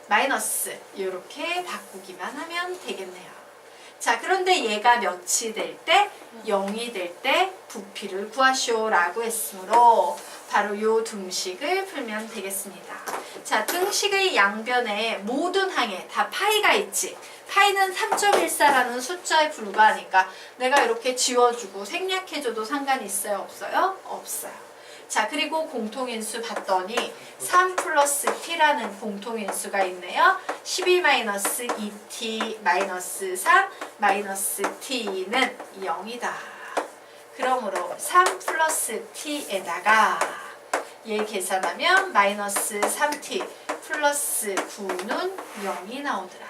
마이너스 이렇게 바꾸기만 하면 되겠네요. 자, 그런데 얘가 몇이 될 때? 0이 될 때 부피를 구하시오라고 했으므로 바로 요 등식을 풀면 되겠습니다. 자, 등식의 양변에 모든 항에 다 파이가 있지. 파이는 3.14라는 숫자에 불과하니까 내가 이렇게 지워주고 생략해줘도 상관이 있어요? 없어요? 없어요. 자, 그리고 공통인수 봤더니 3 플러스 t라는 공통인수가 있네요. 12-2t 마이너스 3 마이너스 t는 0이다. 그러므로 3 플러스 t에다가 얘 계산하면 마이너스 3t 플러스 9는 0이 나오더라.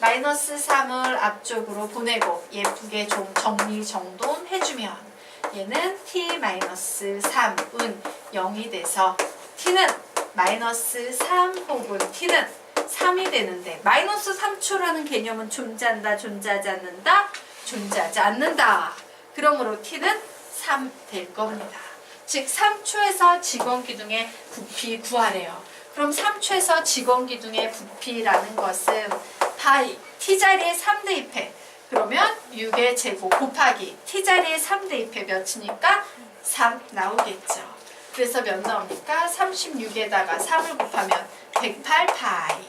마이너스 3을 앞쪽으로 보내고 예쁘게 좀 정리정돈 해주면 얘는 t-3은 0이 돼서 t는 마이너스 3 혹은 t는 3이 되는데 마이너스 3초라는 개념은 존재한다, 존재하지 않는다? 존재하지 않는다. 그러므로 t는 3 될 겁니다. 즉 3초에서 직원기둥의 부피 구하래요. 그럼 3초에서 직원기둥의 부피라는 것은 파이 t자리에 3 대입해. 그러면 6의 제곱 곱하기 t자리에 3 대입해 몇이니까 3 나오겠죠. 그래서 몇 나옵니까? 36에다가 3을 곱하면 108파이.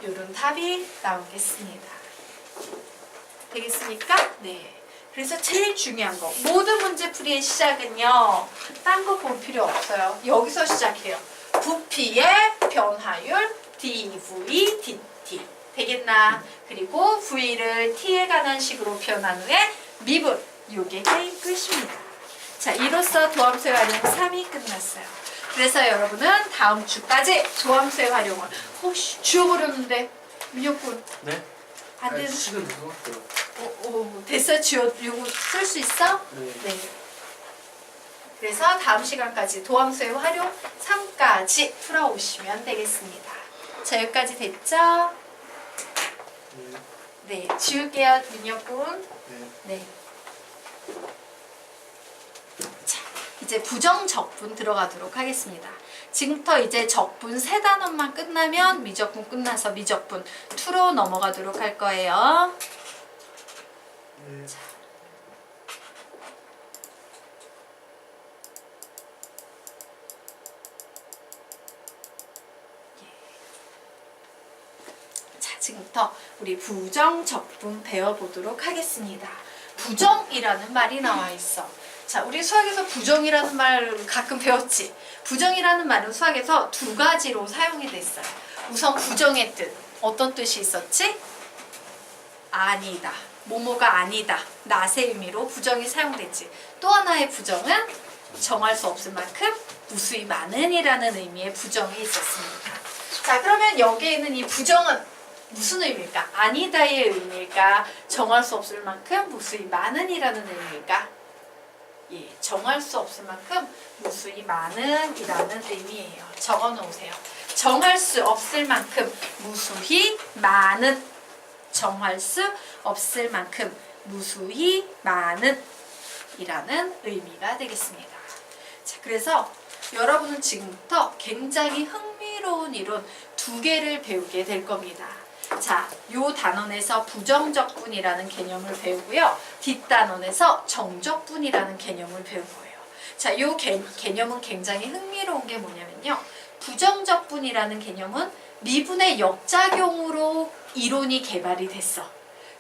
이런 답이 나오겠습니다. 되겠습니까? 네. 그래서 제일 중요한 거 모든 문제풀이의 시작은요. 딴 거 볼 필요 없어요. 여기서 시작해요. 부피의 변화율 dv dt 되겠나? 그리고 v를 t에 관한 식으로 표현한 후에 미분 요게 끝입니다. 자, 이로써 도함수의 활용 3이 끝났어요. 그래서 여러분은 다음 주까지 도함수의 활용을 혹시 지워버렸는데 민혁군 네? 안 되는 시간 된것 같아요. 됐어? 이거 쓸 수 있어? 네. 네. 그래서 다음 시간까지 도함수의 활용 3까지 풀어오시면 되겠습니다. 자, 여기까지 됐죠? 네, 지울게요, 민혁군. 네. 자, 이제 부정 적분 들어가도록 하겠습니다. 지금부터 이제 적분 3단원만 끝나면 미적분 끝나서 미적분 2로 넘어가도록 할 거예요. 네. 자. 지금부터 우리 부정 적분 배워보도록 하겠습니다. 부정이라는 말이 나와 있어. 자, 우리 수학에서 부정이라는 말 가끔 배웠지? 부정이라는 말은 수학에서 2가지로 사용이 됐어요. 우선 부정의 뜻. 어떤 뜻이 있었지? 아니다. 뭐뭐가 아니다. 낫의 의미로 부정이 사용됐지. 또 하나의 부정은 정할 수 없을 만큼 무수히 많은이라는 의미의 부정이 있었습니다. 자, 그러면 여기에 있는 이 부정은 무슨 의미일까? 아니다의 의미일까? 정할 수 없을 만큼 무수히 많은이라는 의미일까? 예, 정할 수 없을 만큼 무수히 많은이라는 의미예요. 적어 놓으세요. 정할 수 없을 만큼 무수히 많은. 정할 수 없을 만큼 무수히 많은 이라는 의미가 되겠습니다. 자, 그래서 여러분은 지금부터 굉장히 흥미로운 이론 2개를 배우게 될 겁니다. 자, 요 단원에서 부정적분이라는 개념을 배우고요. 뒷단원에서 정적분이라는 개념을 배울 거예요. 자, 요 개념은 굉장히 흥미로운 게 뭐냐면요. 부정적분이라는 개념은 미분의 역작용으로 이론이 개발이 됐어.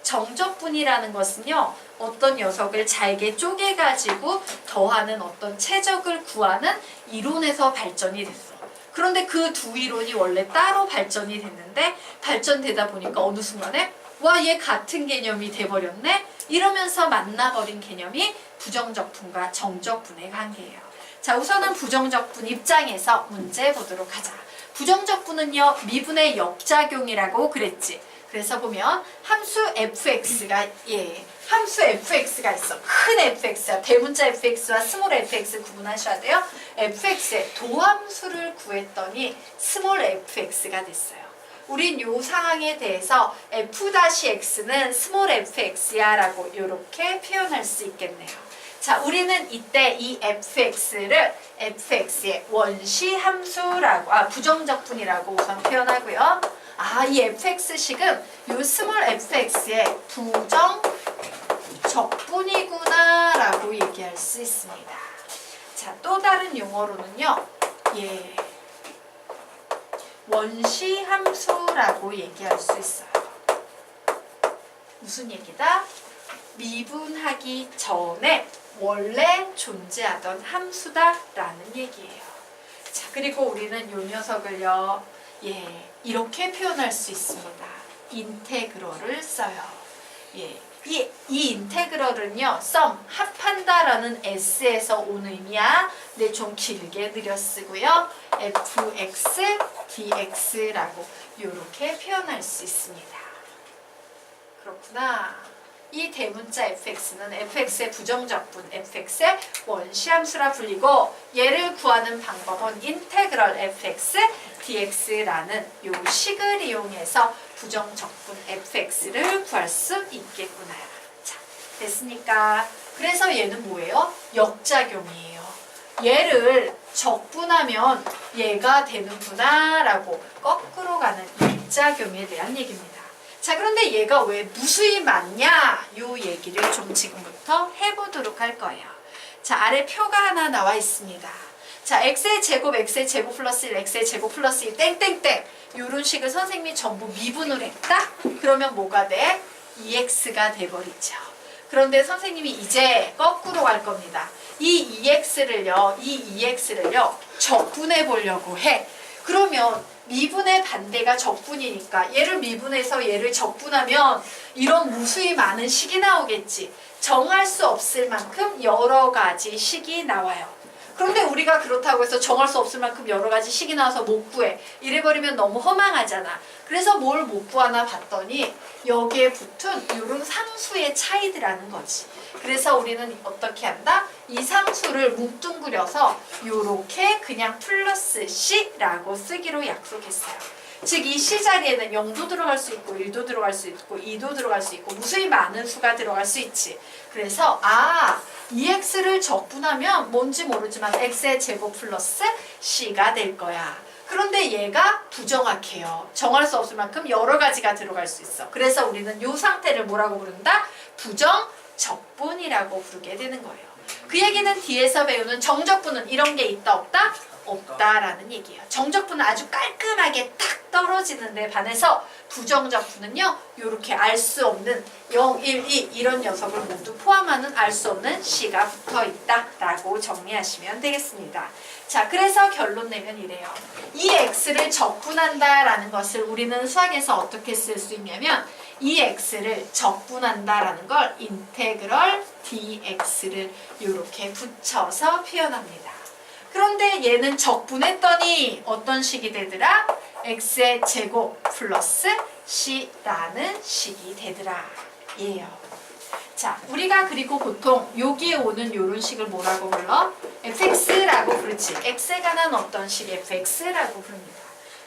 정적분이라는 것은요. 어떤 녀석을 잘게 쪼개가지고 더하는 어떤 최적을 구하는 이론에서 발전이 됐어. 그런데 그 2 이론이 원래 따로 발전이 됐는데 발전되다 보니까 어느 순간에 와, 얘 같은 개념이 돼버렸네? 이러면서 만나버린 개념이 부정적분과 정적분의 관계예요. 자, 우선은 부정적분 입장에서 문제 보도록 하자. 부정적분은요, 미분의 역작용이라고 그랬지. 그래서 보면 함수 fx가 함수 fx가 있어. 큰 fx야. 대문자 fx와 스몰 fx 구분하셔야 돼요. fx의 도함수를 구했더니 스몰 fx가 됐어요. 우린 요 상황에 대해서 f-x는 스몰 fx야 라고 이렇게 표현할 수 있겠네요. 자, 우리는 이때 이 fx를 fx의 원시 함수라고, 부정적분이라고 우선 표현하고요. 이 fx식은 요 스몰 fx의 부정적분이구나 라고 얘기할 수 있습니다. 자, 또 다른 용어로는요. 원시 함수라고 얘기할 수 있어요. 무슨 얘기다? 미분하기 전에 원래 존재하던 함수다라는 얘기예요. 자, 그리고 우리는 요 녀석을요, 이렇게 표현할 수 있습니다. 인테그럴을 써요. 이 인테그럴은요, sum, 합한다라는 s에서 온 의미야. 네, 좀 길게 느려 쓰고요. fx, dx라고 이렇게 표현할 수 있습니다. 그렇구나. 이 대문자 fx는 fx의 부정적분, fx의 원시함수라 불리고 얘를 구하는 방법은 인테그럴 fx, dx라는 요 식을 이용해서 부정적분 fx를 구할 수 있겠구나. 자, 됐습니까? 그래서 얘는 뭐예요? 역작용이에요. 얘를 적분하면 얘가 되는구나 라고 거꾸로 가는 일작용에 대한 얘기입니다. 자, 그런데 얘가 왜 무수히 많냐? 요 얘기를 좀 지금부터 해보도록 할 거예요. 자, 아래 표가 하나 나와 있습니다. 자, x의 제곱 플러스 1, x의 제곱 플러스 1, 땡땡땡. 요런 식을 선생님이 전부 미분을 했다? 그러면 뭐가 돼? 2x가 돼버리죠. 그런데 선생님이 이제 거꾸로 갈 겁니다. 이 2x를요, 적분해 보려고 해. 그러면 미분의 반대가 적분이니까 얘를 미분해서 얘를 적분하면 이런 무수히 많은 식이 나오겠지. 정할 수 없을 만큼 여러 가지 식이 나와요. 그런데 우리가 그렇다고 해서 정할 수 없을 만큼 여러 가지 식이 나와서 못 구해. 이래버리면 너무 허망하잖아. 그래서 뭘 못 구하나 봤더니 여기에 붙은 이런 상수의 차이들라는 거지. 그래서 우리는 어떻게 한다? 이 상수를 뭉뚱그려서 이렇게 그냥 플러스 C라고 쓰기로 약속했어요. 즉 이 C 자리에는 0도 들어갈 수 있고 1도 들어갈 수 있고 2도 들어갈 수 있고 무수히 많은 수가 들어갈 수 있지. 그래서 2x를 적분하면 뭔지 모르지만 x의 제곱 플러스 c가 될 거야. 그런데 얘가 부정확해요. 정할 수 없을 만큼 여러 가지가 들어갈 수 있어. 그래서 우리는 이 상태를 뭐라고 부른다? 부정적분이라고 부르게 되는 거예요. 그 얘기는 뒤에서 배우는 정적분은 이런 게 있다 없다? 없다라는 얘기예요. 정적분은 아주 깔끔하게 딱 떨어지는데 반해서 부정적분은요, 이렇게 알 수 없는 0, 1, 2 이런 녀석을 모두 포함하는 알 수 없는 C가 붙어 있다라고 정리하시면 되겠습니다. 자, 그래서 결론 내면 이래요. 이 X를 적분한다라는 것을 우리는 수학에서 어떻게 쓸 수 있냐면 이 X를 적분한다라는 걸 인테그럴 dx를 이렇게 붙여서 표현합니다. 그런데 얘는 적분했더니 어떤 식이 되더라? x의 제곱 플러스 c라는 식이 되더라. 예요. 자, 우리가 그리고 보통 여기에 오는 요런 식을 뭐라고 불러? fx라고 부르지. x에 관한 어떤 식 fx라고 부릅니다.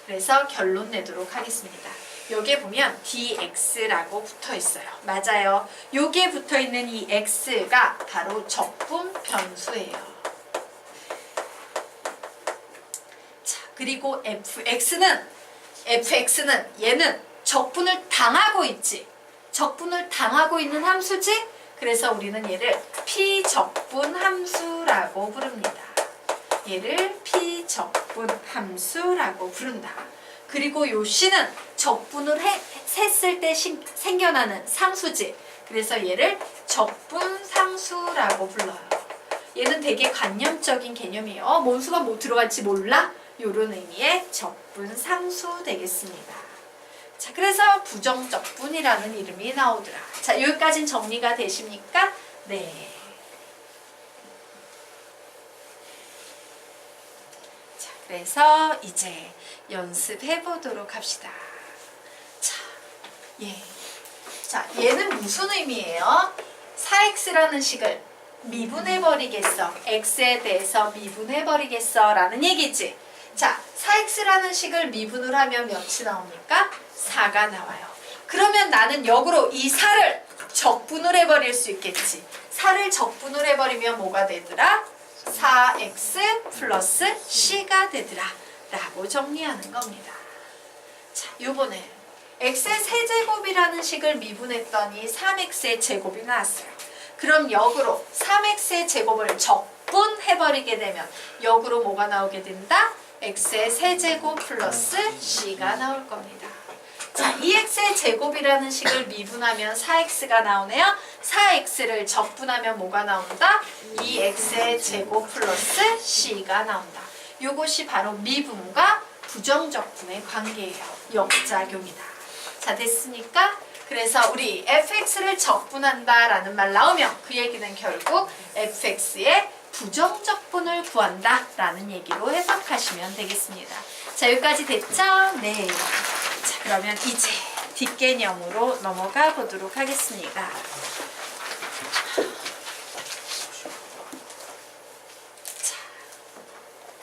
그래서 결론 내도록 하겠습니다. 여기에 보면 dx라고 붙어 있어요. 맞아요. 여기에 붙어 있는 이 x가 바로 적분 변수예요. 그리고 fx는 얘는 적분을 당하고 있지. 적분을 당하고 있는 함수지. 그래서 우리는 얘를 피적분 함수라고 부릅니다. 얘를 피적분 함수라고 부른다. 그리고 요 c는 적분을 했을 때 생겨나는 상수지. 그래서 얘를 적분 상수라고 불러요. 얘는 되게 관념적인 개념이에요. 뭔 수가 뭐 들어갈지 몰라? 이런 의미의 적분 상수 되겠습니다. 자, 그래서 부정적분이라는 이름이 나오더라. 자, 여기까지는 정리가 되십니까? 네. 자, 그래서 이제 연습해 보도록 합시다. 자, 자, 얘는 무슨 의미예요? 4x라는 식을 미분해버리겠어. x에 대해서 미분해버리겠어 라는 얘기지. 자, 4x라는 식을 미분을 하면 몇이 나옵니까? 4가 나와요. 그러면 나는 역으로 이 4를 적분을 해버릴 수 있겠지. 4를 적분을 해버리면 뭐가 되더라? 4x 플러스 c가 되더라 라고 정리하는 겁니다. 자, 요번에 x의 세제곱이라는 식을 미분했더니 3x의 제곱이 나왔어요. 그럼 역으로 3x의 제곱을 적분해버리게 되면 역으로 뭐가 나오게 된다? x의 세제곱 플러스 c가 나올 겁니다. 자, 2x의 제곱이라는 식을 미분하면 4x가 나오네요. 4x를 적분하면 뭐가 나온다? 2x의 제곱 플러스 c가 나온다. 요것이 바로 미분과 부정적분의 관계예요. 역작용이다. 자, 됐습니까? 그래서 우리 fx를 적분한다 라는 말 나오면 그 얘기는 결국 fx의 부정적분을 구한다 라는 얘기로 해석하시면 되겠습니다. 자, 여기까지 됐죠? 네. 자, 그러면 이제 뒷개념으로 넘어가 보도록 하겠습니다. 자,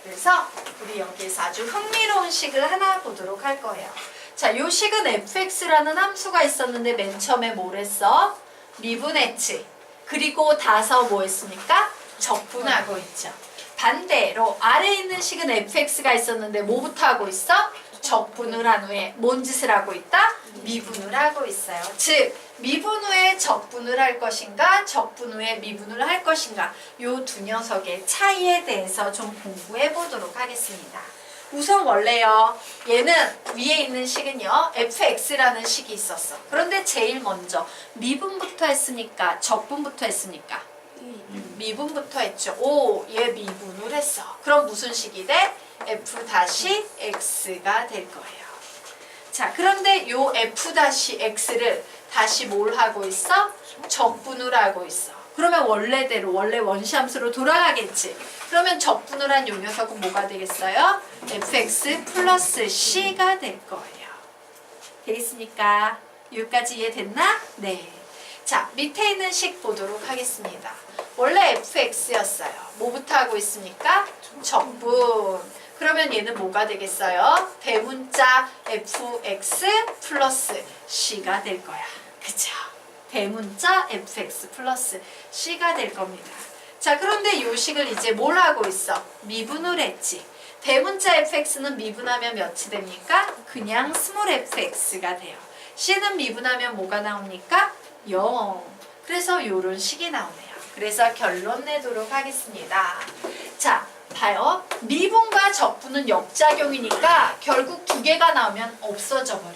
그래서 우리 여기에서 아주 흥미로운 식을 하나 보도록 할 거예요. 자, 요 식은 fx라는 함수가 있었는데 맨 처음에 뭘 했어? 미분했지. 그리고 다서 뭐 했습니까? 적분하고 있죠. 반대로 아래에 있는 식은 fx가 있었는데 뭐부터 하고 있어? 적분을 한 후에 뭔 짓을 하고 있다? 미분을 하고 있어요. 즉 미분 후에 적분을 할 것인가 적분 후에 미분을 할 것인가 요 두 녀석의 차이에 대해서 좀 공부해 보도록 하겠습니다. 우선 원래요 얘는 위에 있는 식은요 fx라는 식이 있었어. 그런데 제일 먼저 미분부터 했으니까 적분부터 했으니까 미분부터 했죠. 오, 얘 미분을 했어. 그럼 무슨 식이 돼? f-x가 될 거예요. 자, 그런데 요 f-x를 다시 뭘 하고 있어? 적분을 하고 있어. 그러면 원래대로 원래 원시함수로 돌아가겠지. 그러면 적분을 한 요 녀석은 뭐가 되겠어요? fx 플러스 c가 될 거예요. 되겠습니까? 여기까지 이해됐나? 네. 자, 밑에 있는 식 보도록 하겠습니다. 원래 fx였어요. 뭐부터 하고 있습니까? 적분. 그러면 얘는 뭐가 되겠어요? 대문자 fx 플러스 c가 될 거야. 그쵸? 대문자 fx 플러스 c가 될 겁니다. 자, 그런데 이 식을 이제 뭘 하고 있어? 미분을 했지. 대문자 fx는 미분하면 몇이 됩니까? 그냥 스몰 fx가 돼요. c는 미분하면 뭐가 나옵니까? 0. 그래서 요런 식이 나오네요. 그래서 결론 내도록 하겠습니다. 자, 봐요. 미분과 적분은 역작용이니까 결국 두 개가 나오면 없어져 버려.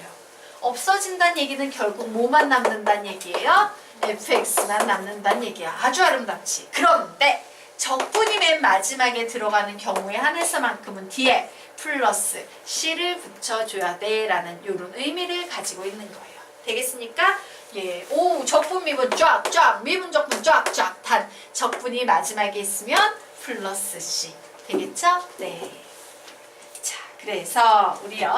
없어진다는 얘기는 결국 뭐만 남는다는 얘기예요? fx만 남는다는 얘기야. 아주 아름답지. 그런데 적분이 맨 마지막에 들어가는 경우에 한해서만큼은 뒤에 플러스 c를 붙여줘야 돼 라는 이런 의미를 가지고 있는 거예요. 되겠습니까? 예, 오, 적분 미분 쫙쫙 미분 적분 쫙쫙 단 적분이 마지막에 있으면 플러스 c 되겠죠? 네. 자, 그래서 우리요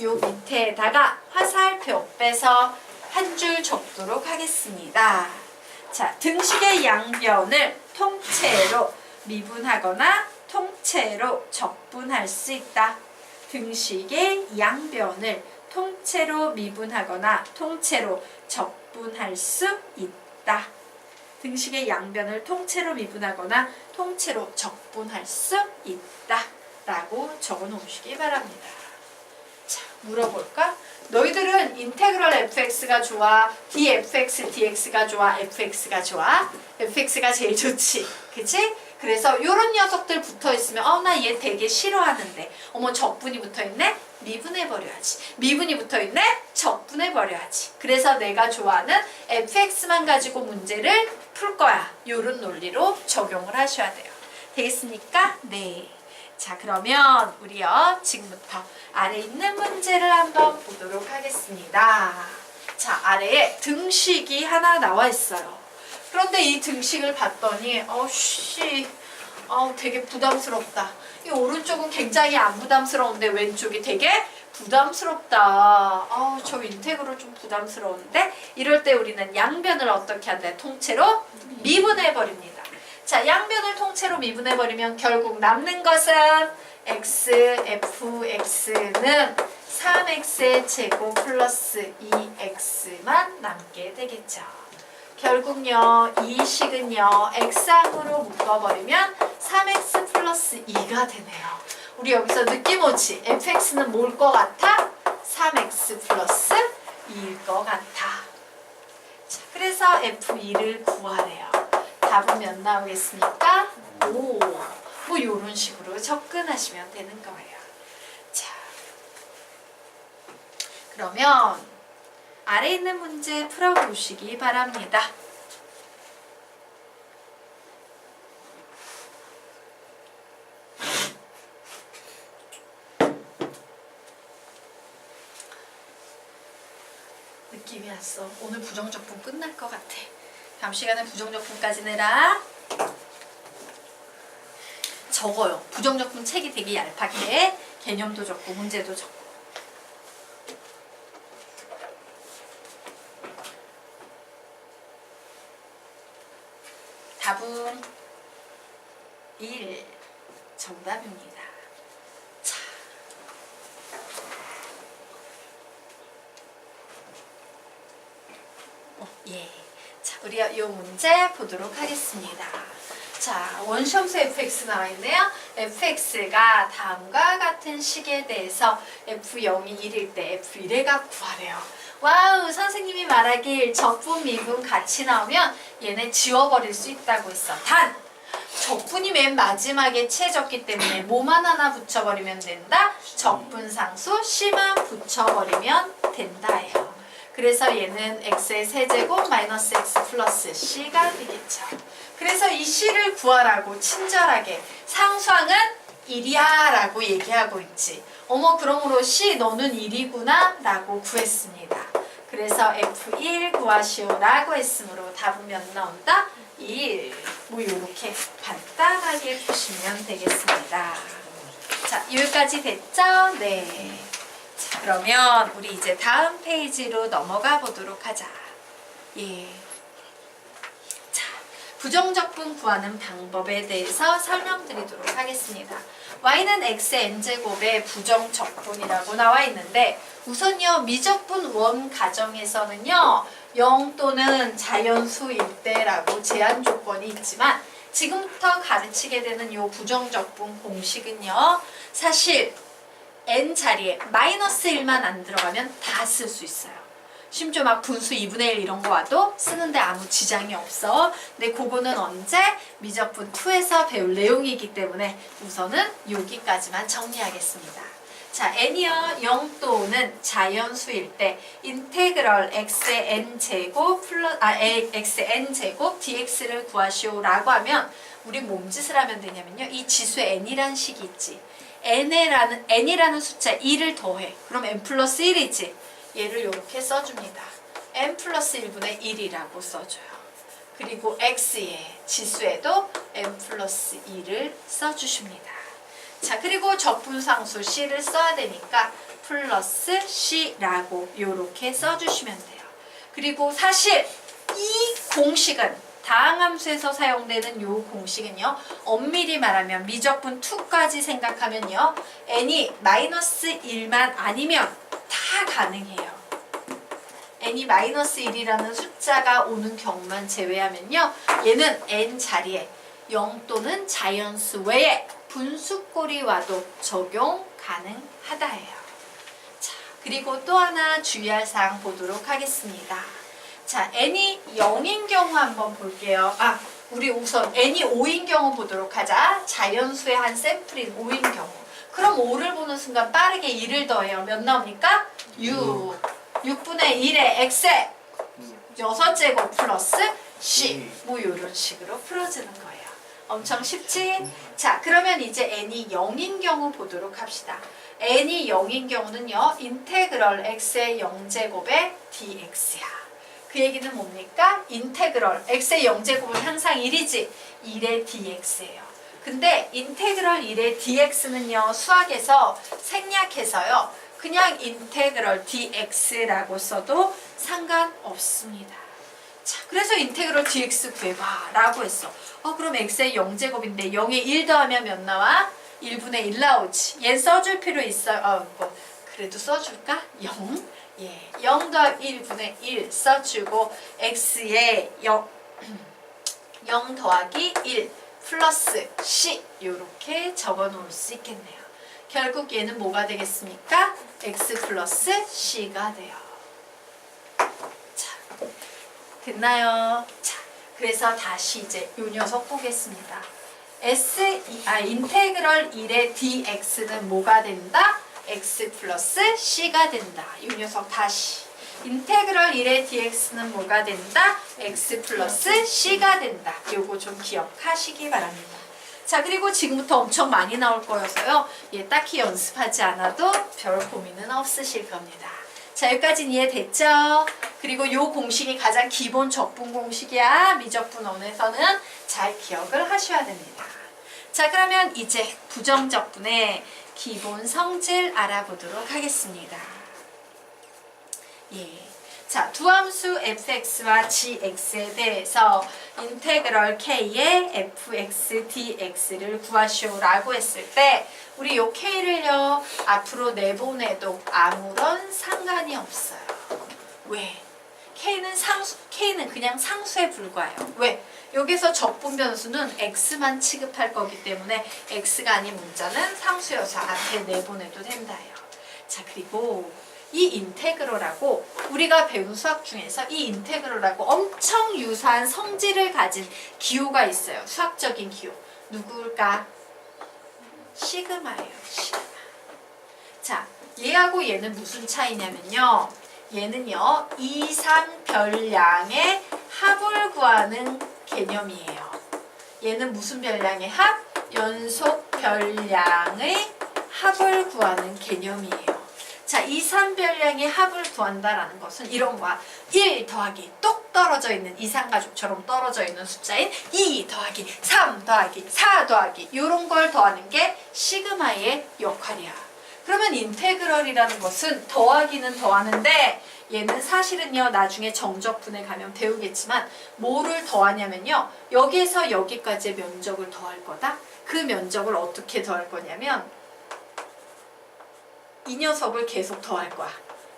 요 밑에다가 화살표 빼서 한 줄 적도록 하겠습니다. 자, 등식의 양변을 통째로 미분하거나 통째로 적분할 수 있다. 등식의 양변을 통째로 미분하거나 통째로 적분할 수 있다. 등식의 양변을 통째로 미분하거나 통째로 적분할 수 있다. 라고 적어 놓으시기 바랍니다. 자, 물어볼까? 너희들은 인테그럴 fx가 좋아? dfx, dx가 좋아? fx가 좋아? fx가 제일 좋지. 그치? 그래서 요런 녀석들 붙어있으면 나 얘 되게 싫어하는데 어머 적분이 붙어있네? 미분해버려야지. 미분이 붙어있네? 적분해버려야지. 그래서 내가 좋아하는 fx만 가지고 문제를 풀 거야. 요런 논리로 적용을 하셔야 돼요. 되겠습니까? 네. 자, 그러면 우리요 지금부터 아래 있는 문제를 한번 보도록 하겠습니다. 자, 아래에 등식이 하나 나와 있어요. 그런데 이 등식을 봤더니 되게 부담스럽다. 이 오른쪽은 굉장히 안 부담스러운데 왼쪽이 되게 부담스럽다. 저 인테그럴 좀 부담스러운데 이럴 때 우리는 양변을 어떻게 한다? 통째로 미분해버립니다. 자, 양변을 통째로 미분해버리면 결국 남는 것은 x, fx는 3x의 제곱 플러스 2x만 남게 되겠죠. 결국요 이 식은요 x항으로 묶어버리면 3x 플러스 2가 되네요. 우리 여기서 느낌 오지? fx는 뭘 것 같아? 3x 플러스 2일 것 같아. 자, 그래서 f2를 구하래요. 답은 몇 나오겠습니까? 5. 뭐 이런 식으로 접근하시면 되는 거예요. 자, 그러면 아래 있는 문제 풀어보시기 바랍니다. 느낌이 왔어. 오늘 부정적분 끝날 것 같아. 다음 시간에 부정적분까지 내라. 적어요. 부정적분 책이 되게 얄팍해. 개념도 적고 문제도 적고. 답은 1 정답입니다. 자, 예. 자, 우리가 이 문제 보도록 하겠습니다. 자, 원시함수 fx 나와 있네요. fx가 다음과 같은 식에 대해서 f0이 1일 때 f1가 구하래요. 와우, 선생님이 말하길 적분, 미분 같이 나오면 얘네 지워버릴 수 있다고 했어. 단! 적분이 맨 마지막에 채졌기 때문에 뭐만 하나 붙여버리면 된다? 적분상수 C만 붙여버리면 된다예요. 그래서 얘는 x의 세제곱 마이너스 x 플러스 c가 되겠죠. 그래서 이 c를 구하라고 친절하게 상수항은 1이야 라고 얘기하고 있지. 어머, 그러므로 c 너는 1이구나 라고 구했습니다. 그래서 f1 구하시오 라고 했으므로 답은 몇 나온다? 1. 뭐 이렇게 간단하게 보시면 되겠습니다. 자, 여기까지 됐죠? 네. 자, 그러면 우리 이제 다음 페이지로 넘어가 보도록 하자. 예. 자, 부정적분 구하는 방법에 대해서 설명드리도록 하겠습니다. y는 x의 n제곱의 부정적분이라고 나와 있는데 우선요 미적분 원 가정에서는요 0 또는 자연수일 때라고 제한 조건이 있지만 지금부터 가르치게 되는 요 부정적분 공식은요 사실 n 자리에 마이너스 1만 안 들어가면 다 쓸 수 있어요. 심지어 막 분수 2분의 1 이런 거 와도 쓰는데 아무 지장이 없어. 근데 그거는 언제? 미적분 2에서 배울 내용이기 때문에 우선은 여기까지만 정리하겠습니다. 자, n이요 0 또는 자연수일 때 인테그럴 x의 n제곱 x의 n제곱 dx를 구하시오라고 하면 우리 몸짓을 하면 되냐면요. 이 지수에 n이라는 식이 있지. n이라는 숫자 2를 더해. 그럼 n 플러스 1이지. 얘를 이렇게 써줍니다. n 플러스 1분의 1이라고 써줘요. 그리고 x의 지수에도 n 플러스 2를 써주십니다. 자, 그리고 적분상수 c를 써야 되니까 플러스 c라고 이렇게 써주시면 돼요. 그리고 사실 이 공식은 다항함수에서 사용되는 이 공식은요. 엄밀히 말하면 미적분 2까지 생각하면요. n이 마이너스 1만 아니면 다 가능해요. n이 마이너스 1이라는 숫자가 오는 경우만 제외하면요. 얘는 n 자리에 0 또는 자연수 외에 분수꼴이 와도 적용 가능하다예요. 자, 그리고 또 하나 주의할 사항 보도록 하겠습니다. 자, n이 0인 경우 한번 볼게요. 우리 우선 n이 5인 경우 보도록 하자. 자연수의 한 샘플인 5인 경우. 그럼 5를 보는 순간 빠르게 2를 더해요. 몇 나옵니까? 6. 6분의 1의 x에 6제곱 플러스 c. 뭐 이런 식으로 풀어지는 거예요. 엄청 쉽지? 자, 그러면 이제 n이 0인 경우 보도록 합시다. n이 0인 경우는요. 인테그럴 x의 0제곱의 dx야. 그 얘기는 뭡니까? 인테그럴 x의 0제곱은 항상 1이지. 1의 dx예요. 근데 인테그럴 1의 dx는요. 수학에서 생략해서요. 그냥 인테그럴 dx라고 써도 상관없습니다. 자, 그래서 인테그럴 dx 구해봐 라고 했어. 그럼 x의 0제곱인데 0에 1 더하면 몇 나와? 1분의 1 나오지. 얘 써줄 필요 있어요. 그래도 써줄까? 0? 예, 0 더하기 1분의 1 써주고 x에 0 더하기 1 플러스 c 이렇게 적어 놓을 수 있겠네요. 결국 얘는 뭐가 되겠습니까? x 플러스 c가 돼요. 자, 됐나요? 자, 그래서 다시 이제 이 녀석 보겠습니다. 인테그럴 1의 dx는 뭐가 된다? x 플러스 c가 된다. 이 녀석 다시. 인테그럴 1의 dx는 뭐가 된다? x 플러스 c가 된다. 요거 좀 기억하시기 바랍니다. 자, 그리고 지금부터 엄청 많이 나올 거여서요. 예, 딱히 연습하지 않아도 별 고민은 없으실 겁니다. 자, 여기까지는 이해됐죠? 그리고 요 공식이 가장 기본 적분 공식이야. 미적분원에서는 잘 기억을 하셔야 됩니다. 자, 그러면 이제 부정적분의 기본 성질 알아보도록 하겠습니다. 예. 자, 두 함수 fx와 gx에 대해서 인테그럴 k의 fx dx를 구하시오라고 했을 때 우리 요 k를요 앞으로 내보내도 아무런 상관이 없어요. 왜? K는 그냥 상수에 불과해요. 왜? 여기서 적분 변수는 x만 취급할 거기 때문에 x가 아닌 문자는 상수여서 앞에 내보내도 된다요. 자, 그리고 이 인테그럴하고 우리가 배운 수학 중에서 이 인테그럴하고 엄청 유사한 성질을 가진 기호가 있어요. 수학적인 기호. 누굴까? 시그마예요. 시그마. 자, 얘하고 얘는 무슨 차이냐면요. 얘는요, 이상별량의 합을 구하는 개념이에요. 얘는 무슨 별량의 합? 연속별량의 합을 구하는 개념이에요. 자, 이상별량의 합을 구한다라는 것은 이런 거야. 1 더하기 똑 떨어져 있는 이상가족처럼 떨어져 있는 숫자인 2 더하기 3 더하기 4 더하기 이런 걸 더하는 게 시그마의 역할이야. 그러면 인테그럴이라는 것은 더하기는 더하는데 얘는 사실은요 나중에 정적분에 가면 배우겠지만 뭐를 더하냐면요 여기에서 여기까지의 면적을 더할 거다. 그 면적을 어떻게 더할 거냐면 이 녀석을 계속 더할 거야.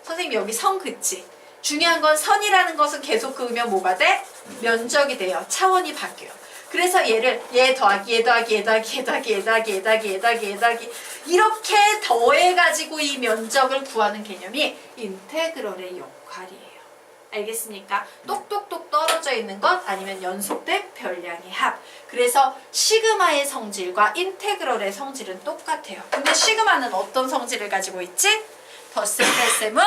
선생님 여기 선 긋지? 중요한 건 선이라는 것은 계속 그으면 뭐가 돼? 면적이 돼요. 차원이 바뀌어요. 그래서 얘를 얘 더하기 얘 더하기 얘 더하기 얘 더하기 얘 더하기 얘 더하기 얘 더하기 얘 더하기 이렇게 더해가지고 이 면적을 구하는 개념이 인테그럴의 역할이에요. 알겠습니까? 똑똑똑 떨어져 있는 것 아니면 연속된 별량의 합. 그래서 시그마의 성질과 인테그럴의 성질은 똑같아요. 근데 시그마는 어떤 성질을 가지고 있지? 덧셈 뺄셈은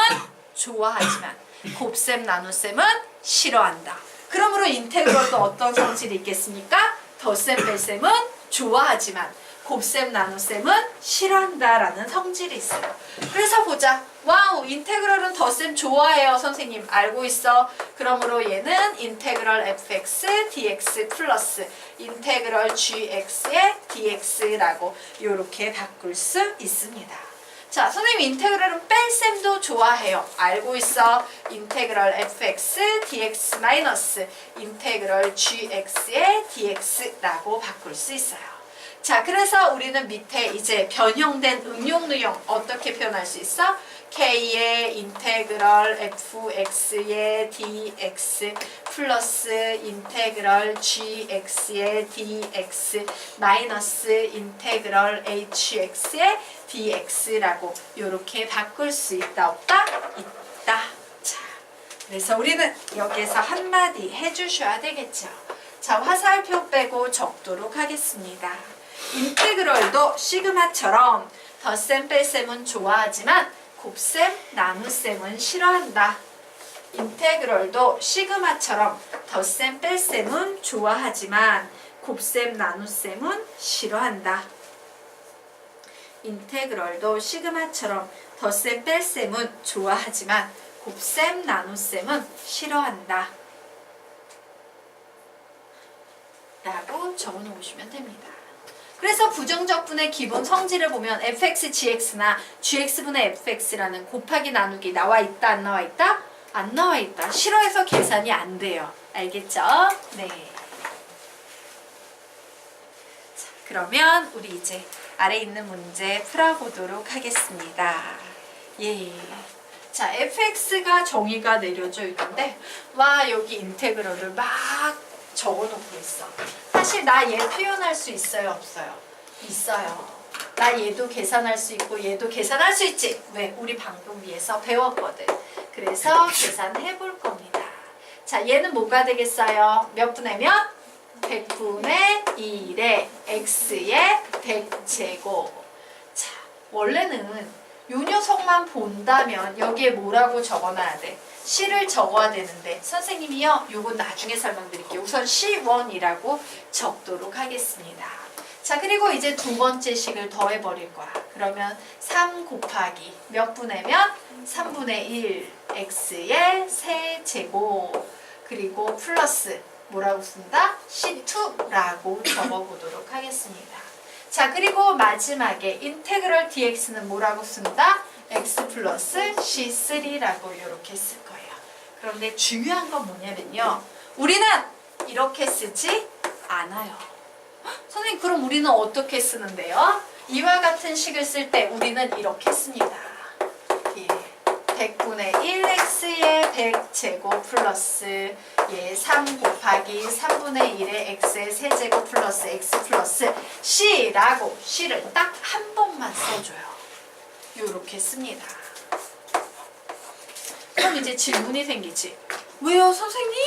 좋아하지만 곱셈 나눗셈은 싫어한다. 그러므로 인테그럴도 어떤 성질이 있겠습니까? 덧셈 뺄셈은 좋아하지만 곱셈 나눗셈은 싫어한다라는 성질이 있어요. 그래서 보자. 와우, 인테그럴은 덧셈 좋아해요. 선생님 알고 있어. 그러므로 얘는 인테그럴 fx dx 플러스 인테그럴 gx의 dx라고 이렇게 바꿀 수 있습니다. 자, 선생님 인테그럴은 뺄셈도 좋아해요. 알고 있어. 인테그럴 fx dx 마이너스 인테그럴 gx의 dx라고 바꿀 수 있어요. 자, 그래서 우리는 밑에 이제 변형된 응용유형 어떻게 표현할 수 있어? k의 인테그럴 fx의 dx 플러스 인테그럴 gx의 dx 마이너스 인테그럴 hx의 dx라고 이렇게 바꿀 수 있다 없다? 있다. 자, 그래서 우리는 여기에서 한마디 해주셔야 되겠죠. 자, 화살표 빼고 적도록 하겠습니다. 인테그럴도 시그마처럼 덧셈 뺄셈은 좋아하지만 곱셈 나눗셈은 싫어한다. 인테그럴도 시그마처럼 덧셈 뺄셈은 좋아하지만 곱셈 나눗셈은 싫어한다. 인테그럴도 시그마처럼 덧셈 뺄셈은 좋아하지만 곱셈 나눗셈은 싫어한다. 라고 적어 놓으시면 됩니다. 그래서 부정적분의 기본 성질을 보면 fx, gx나 gx분의 fx라는 곱하기 나누기 나와 있다, 안 나와 있다? 안 나와 있다. 싫어해서 계산이 안 돼요. 알겠죠? 네. 자, 그러면 우리 이제 아래 있는 문제 풀어보도록 하겠습니다. 예. 자, fx가 정의가 내려져 있는데 와 여기 인테그럴을 막 적어놓고 있어. 사실 나 얘 표현할 수 있어요 없어요? 있어요. 나 얘도 계산할 수 있고 얘도 계산할 수 있지. 왜? 우리 방금 위에서 배웠거든. 그래서 계산해 볼 겁니다. 자, 얘는 뭐가 되겠어요? 몇 분의 몇? 100분의 1의 x의 100제곱. 자, 원래는 요 녀석만 본다면 여기에 뭐라고 적어놔야 돼? C를 적어야 되는데 선생님이요 요건 나중에 설명드릴게요. 우선 C1이라고 적도록 하겠습니다. 자, 그리고 이제 두 번째 식을 더해버릴 거야. 그러면 3 곱하기 몇 분의 몇? 3분의 1 x의 세제곱 그리고 플러스 뭐라고 쓴다? C2라고 적어보도록 하겠습니다. 자, 그리고 마지막에 인테그럴 dx는 뭐라고 쓴다? x 플러스 c3라고 이렇게 쓸 거예요. 그런데 중요한 건 뭐냐면요. 우리는 이렇게 쓰지 않아요. 선생님 그럼 우리는 어떻게 쓰는데요? 이와 같은 식을 쓸 때 우리는 이렇게 씁니다. 예. 100분의 1x의 100제곱 플러스 3 곱하기 3분의 1의 x의 세제곱 플러스 x 플러스 c라고 c를 딱 한 번만 써줘요. 요렇게 씁니다. 그럼 이제 질문이 생기지. 왜요 선생님?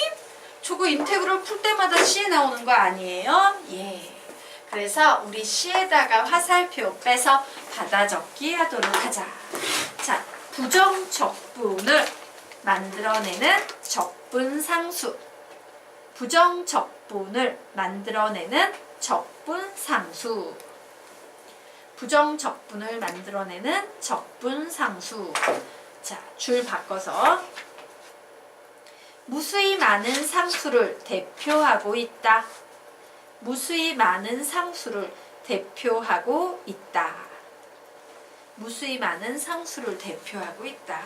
저거 인테그럴 풀 때마다 c 나오는 거 아니에요? 예. 그래서 우리 c에다가 화살표 빼서 받아 적기 하도록 하자. 자, 부정적분을 만들어내는 적분상수. 부정적분을 만들어내는 적분상수. 부정적분을 만들어내는 적분상수. 자, 줄 바꿔서 무수히 많은 상수를 대표하고 있다. 무수히 많은 상수를 대표하고 있다. 무수히 많은 상수를 대표하고 있다.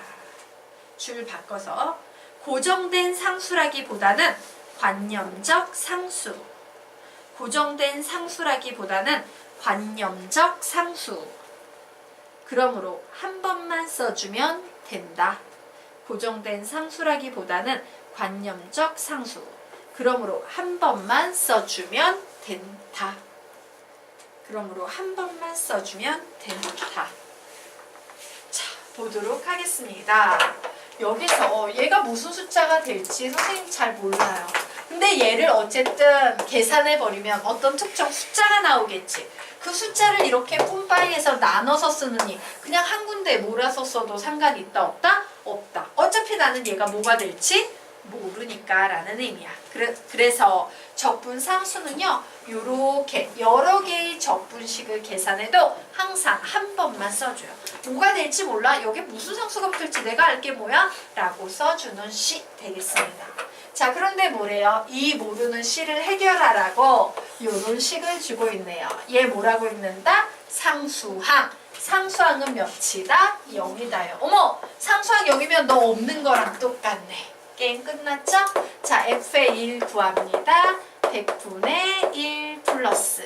줄 바꿔서 고정된 상수라기보다는 관념적 상수. 고정된 상수라기보다는 관념적 상수. 그러므로 한 번만 써주면 된다. 고정된 상수라기보다는 관념적 상수. 그러므로 한 번만 써주면 된다. 그러므로 한 번만 써주면 된다. 자, 보도록 하겠습니다. 여기서 얘가 무슨 숫자가 될지 선생님 잘 몰라요. 근데 얘를 어쨌든 계산해버리면 어떤 특정 숫자가 나오겠지. 그 숫자를 이렇게 뿜빠이해서 나눠서 쓰느니 그냥 한 군데에 몰아서 써도 상관이 있다 없다? 없다. 어차피 나는 얘가 뭐가 될지 모르니까 라는 의미야. 그래서 적분상수는요 요렇게 여러 개의 적분식을 계산해도 항상 한 번만 써줘요. 뭐가 될지 몰라. 여기 무슨 상수가 붙을지 내가 알게 뭐야? 라고 써주는 식 되겠습니다. 자, 그런데 뭐래요? 이 모르는 C를 해결하라고 요런 식을 주고 있네요. 얘 뭐라고 읽는다? 상수항. 상수항은 몇이다? 0이다요. 어머! 상수항 0이면 너 없는 거랑 똑같네. 게임 끝났죠? 자, f의 1 구합니다. 100분의 1 플러스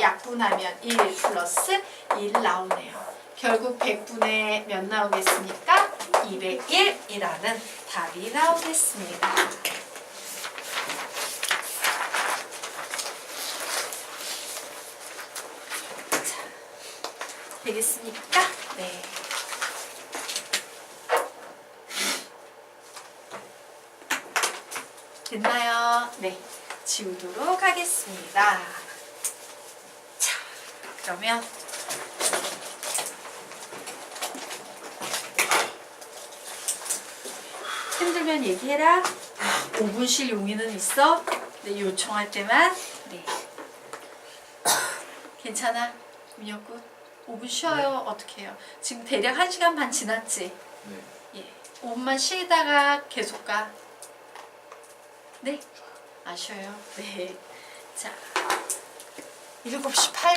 약분하면 1 플러스 1 나오네요. 결국 100분의 몇 나오겠습니까? 201이라는 답이 나오겠습니다. 자, 되겠습니까? 네. 됐나요? 네. 지우도록 하겠습니다. 자, 그러면 힘들면 얘기해라. 5분실 용의는 있어? 네, 요청할 때만. 네. 괜찮아? 민혁군? 5분 쉬어요? 어떻게 해요? 지금 대략 1시간 반 지났지? 네. 예. 5분만 쉬다가 계속 가. 네? 아셔요? 네. 자, 7시 8분.